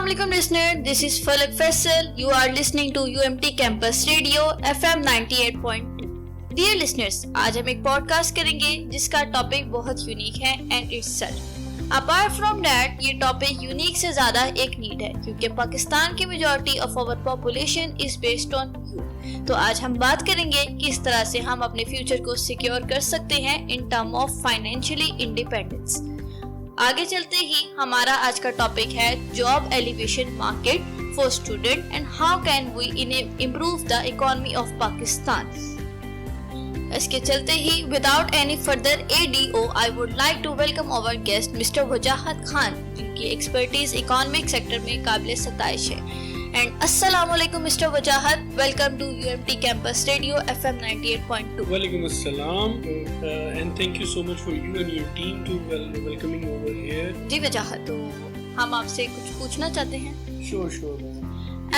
Assalamualaikum listener, this is Falak Faisal. You are listening to UMT Campus Radio FM 98.2. Dear listeners, आज हम एक podcast करेंगे जिसका topic बहुत यूनिक है and it's such. Apart from that ये topic unique से ज़्यादा एक नीड है क्योंकि पाकिस्तान की majority of our population is based on youth. तो आज हम बात करेंगे किस तरह से हम अपने फ्यूचर को सिक्योर कर सकते हैं in term of financially independence. आगे चलते ही हमारा आज का टॉपिक है job elevation market for student and how can we improve the economy of Pakistan. इसके चलते ही without any further ado I would like to welcome our guest mister Wajahat Khan, जिनकी एक्सपर्टीज इकोनॉमिक सेक्टर में काबिल सताइश है। And Assalamualaikum Mr. Wajahat, welcome to UMT Campus Radio FM 98.2. Walaikum Assalam and thank you so much for you and your team to welcoming over here. जी वजाहत, तो हम आपसे कुछ पूछना चाहते हैं। Sure.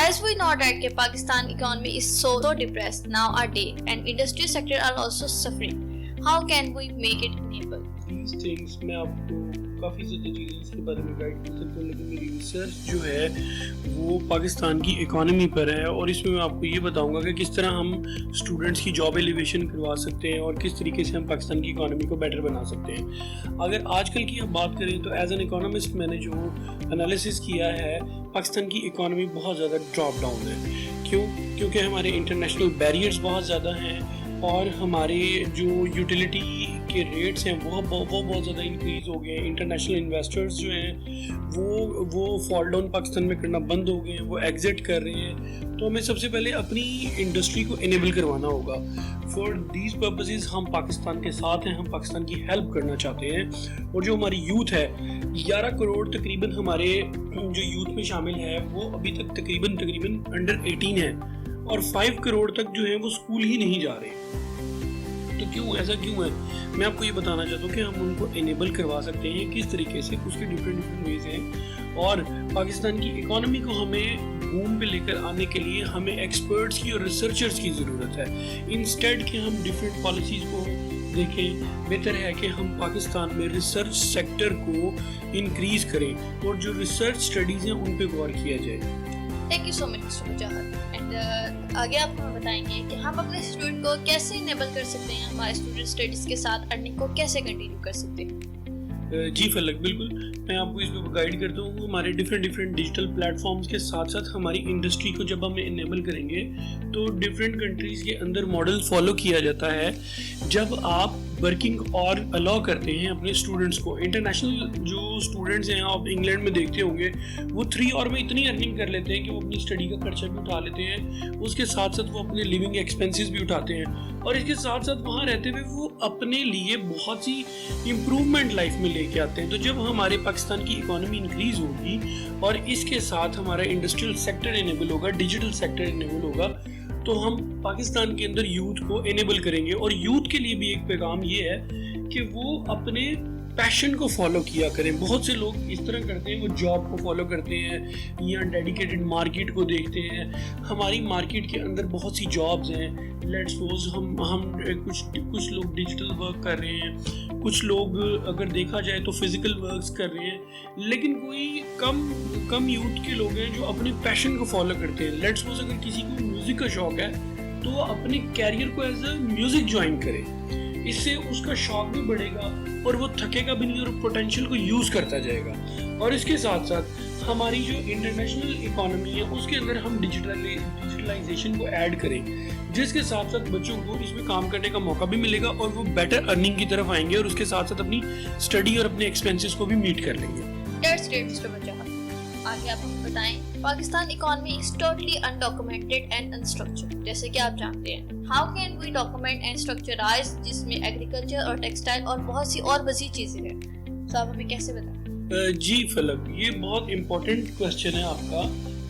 As we know that कि Pakistan economy is so depressed nowadays and industry sector are also suffering. How can we make it enable? These things मैं आपको काफ़ी ज़्यादा चीज़ें इसके बारे में गाइड कर सकता हूँ, लेकिन मेरी रिसर्च जो है वो पाकिस्तान की इकॉनमी पर है और इसमें मैं आपको ये बताऊँगा कि किस तरह हम स्टूडेंट्स की जॉब एलिवेशन करवा सकते हैं और किस तरीके से हम पाकिस्तान की इकॉनमी को बेटर बना सकते हैं। अगर आजकल की हम बात करें तो एज एन इकोनॉमिस्ट मैंने जो एनालिसिस किया है, पाकिस्तान की इकॉनमी बहुत ज़्यादा ड्रॉप डाउन है। क्योंकि हमारे इंटरनेशनल बैरियर्स बहुत ज़्यादा हैं और हमारे जो यूटिलिटी के रेट्स हैं वो बहुत ज़्यादा इंक्रीज़ हो गए हैं। इंटरनेशनल इन्वेस्टर्स जो हैं वो फॉल डाउन पाकिस्तान में करना बंद हो गए हैं, वो एग्जिट कर रहे हैं। तो हमें सबसे पहले अपनी इंडस्ट्री को इनेबल करवाना होगा। फॉर दीज पर्पसेस हम पाकिस्तान के साथ हैं, हम पाकिस्तान की हेल्प करना चाहते हैं। और जो हमारी यूथ है 11 करोड़ तकरीबन हमारे जो यूथ में शामिल है वो अभी तक तकरीबन अंडर 18 है और 5 करोड़ तक जो है वो स्कूल ही नहीं जा रहे। तो ऐसा क्यों है, मैं आपको ये बताना चाहता हूँ कि हम उनको इनेबल करवा सकते हैं किस तरीके से, उसके डिफरेंट वेज हैं। और पाकिस्तान की इकोनॉमी को हमें बूम पे लेकर आने के लिए हमें एक्सपर्ट्स की और रिसर्चर्स की ज़रूरत है। इंस्टेड कि हम डिफरेंट पॉलिसीज़ को देखें, बेहतर है कि हम पाकिस्तान में रिसर्च सेक्टर को इंक्रीज़ करें और जो रिसर्च स्टडीज़ हैं उन पे गौर किया जाए। Thank you so much mister Wajahat. And आगे आप हमें बताएंगे कि हम अपने स्टूडेंट को कैसे इनेबल कर सकते हैं, हमारे स्टूडेंट स्टडीज़ के साथ अर्निंग को कैसे कंटिन्यू कर सकते हैं। जी फलक, बिल्कुल मैं आपको इसमें गाइड करता हूँ। हमारे डिफरेंट डिजिटल प्लेटफॉर्म्स के साथ साथ हमारी इंडस्ट्री को जब हम इनेबल करेंगे तो डिफरेंट कंट्रीज़ के अंदर मॉडल फॉलो किया जाता है। जब आप वर्किंग और अलाउ करते हैं अपने स्टूडेंट्स को, इंटरनेशनल जो स्टूडेंट्स हैं आप इंग्लैंड में देखते होंगे वो 3 आवर में इतनी अर्निंग कर लेते हैं कि वो अपनी स्टडी का खर्चा भी उठा लेते हैं, उसके साथ साथ वो अपने लिविंग एक्सपेंसेस भी उठाते हैं और इसके साथ साथ वहाँ रहते हुए वो अपने लिए बहुत सी इम्प्रूवमेंट लाइफ में लेके आते हैं। तो जब हमारे पाकिस्तान की इकोनॉमी इंक्रीज होगी और इसके साथ हमारा इंडस्ट्रियल सेक्टर इनेबल होगा, डिजिटल सेक्टर इनेबल होगा, तो हम पाकिस्तान के अंदर यूथ को इनेबल करेंगे। और यूथ के लिए भी एक पैगाम ये है कि वो अपने पैशन को फॉलो किया करें। बहुत से लोग इस तरह करते हैं, वो जॉब को फॉलो करते हैं या डेडिकेटेड मार्केट को देखते हैं। हमारी मार्केट के अंदर बहुत सी जॉब्स हैं। लेट्स सपोज हम कुछ लोग डिजिटल वर्क कर रहे हैं, कुछ लोग अगर देखा जाए तो फिजिकल वर्क्स कर रहे हैं, लेकिन कोई कम यूथ के लोग हैं जो अपने पैशन को फॉलो करते हैं। लेट्स सपोज अगर किसी को म्यूज़िक का शौक है तो वो अपने कैरियर को एज अ म्यूज़िक ज्वाइन करे, इससे उसका शौक भी बढ़ेगा और वो थकेगा भी नहीं और पोटेंशियल को यूज़ करता जाएगा। और इसके साथ साथ हमारी जो इंटरनेशनल इकोनॉमी है उसके अंदर हम डिजिटलाइजेशन को ऐड करें, जिसके साथ साथ बच्चों को इसमें काम करने का मौका भी मिलेगा और वो बेटर अर्निंग की तरफ आएंगे और उसके साथ साथ अपनी स्टडी और अपने एक्सपेंसेस को भी मीट कर लेंगे। That's great, Mr. वजाहत। आगे आप हमें बताएं, Pakistan economy is totally undocumented and unstructured, जैसे कि आप जानते हैं। How can we document and structurize, जिसमें एग्रीकल्चर और टेक्सटाइल और बहुत सी और मज़ीद चीज़ें हैं, तो आप हमें कैसे बताएं। जी फलक, ये बहुत इम्पोर्टेंट क्वेश्चन है आपका,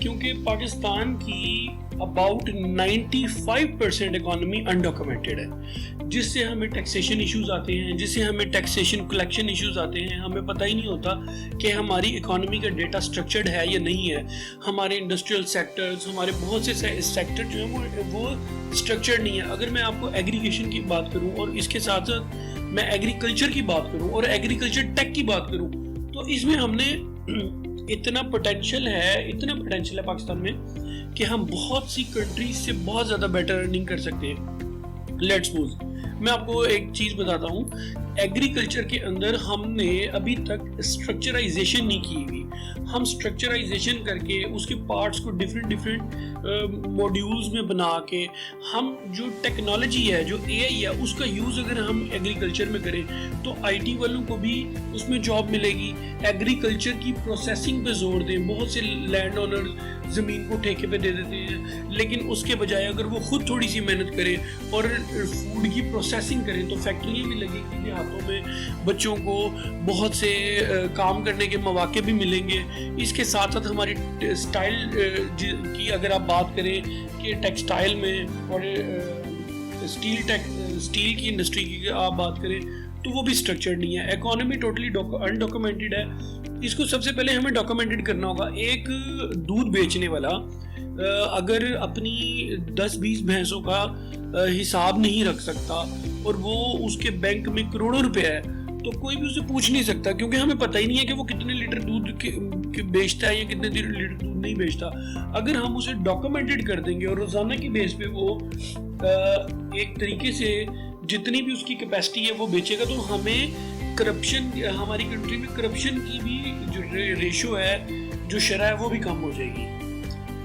क्योंकि पाकिस्तान की अबाउट 95% इकोनॉमी अनडॉक्यूमेंटेड है, जिससे हमें टैक्सेशन इश्यूज आते हैं, जिससे हमें टैक्सेशन कलेक्शन इश्यूज आते हैं। हमें पता ही नहीं होता कि हमारी इकोनॉमी का डेटा स्ट्रक्चर्ड है या नहीं है। हमारे इंडस्ट्रियल सेक्टर्स, हमारे बहुत से सेक्टर जो है वो स्ट्रक्चर्ड नहीं है। अगर मैं आपको एग्रीगेशन की बात करूँ और इसके साथ साथ मैं एग्रीकल्चर की बात करूँ और एग्रीकल्चर टेक की बात करूँ, तो इसमें हमने اتنا پوٹینشیل ہے پاکستان میں کہ ہم بہت سی کنٹریز سے بہت زیادہ بیٹر ارننگ کر سکتے ہیں. لیٹس سپوز میں آپ کو ایک چیز بتاتا ہوں, ایگریکلچر کے اندر ہم نے ابھی تک اسٹرکچرائزیشن نہیں کی ہوئی. ہم اسٹرکچرائزیشن کر کے اس کے پارٹس کو ڈفرینٹ موڈیولز میں بنا کے ہم جو ٹیکنالوجی ہے, جو اے آئی ہے, اس کا یوز اگر ہم ایگریکلچر میں کریں تو آئی ٹی والوں کو بھی اس میں جاب ملے گی. ایگریکلچر کی پروسیسنگ پہ زور دیں. بہت سے لینڈ اونر زمین کو ٹھیکے پہ دے دیتے ہیں, لیکن اس کے بجائے اگر وہ خود تھوڑی سی محنت کرے اور فوڈ کی پروسیسنگ کریں تو فیکٹریاں بھی لگیں گی, ہاتھوں میں بچوں کو بہت سے کام کرنے کے مواقع بھی ملیں گے. اس کے ساتھ ساتھ ہماری اسٹائل کی اگر آپ بات کریں کہ ٹیکسٹائل میں اور اسٹیل کی انڈسٹری کی آپ بات کریں تو وہ بھی اسٹرکچرڈ نہیں ہے. اکانومی ٹوٹلی انڈاکومنٹڈ ہے. اس کو سب سے پہلے ہمیں ڈاکومنٹڈ کرنا ہوگا. ایک دودھ بیچنے والا اگر اپنی 10-20 بھینسوں کا حساب نہیں رکھ سکتا اور وہ اس کے بینک میں کروڑوں روپے ہے تو کوئی بھی اسے پوچھ نہیں سکتا, کیونکہ ہمیں پتہ ہی نہیں ہے کہ وہ کتنے لیٹر دودھ بیچتا ہے یا کتنے لیٹر دودھ نہیں بیچتا. اگر ہم اسے ڈاکومنٹڈ کر دیں گے اور روزانہ کی بیس پہ وہ ایک طریقے سے جتنی بھی اس کی کیپیسٹی ہے وہ بیچے گا تو ہمیں کرپشن, ہماری کنٹری میں کرپشن کی بھی جو ریشو ہے, جو شرح ہے, وہ بھی کم ہو جائے گی.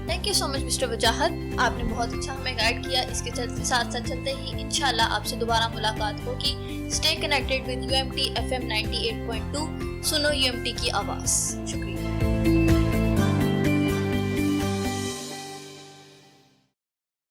Thank you so much mister Wajahat, آپ نے بہت اچھا ہمیں گائیڈ کیا. اس کے ساتھ چلتے ہی انشاءاللہ آپ سے دوبارہ ملاقات ہوگی. Stay connected with UMT FM 98.2. سنو UMT کی آواز. شکریہ.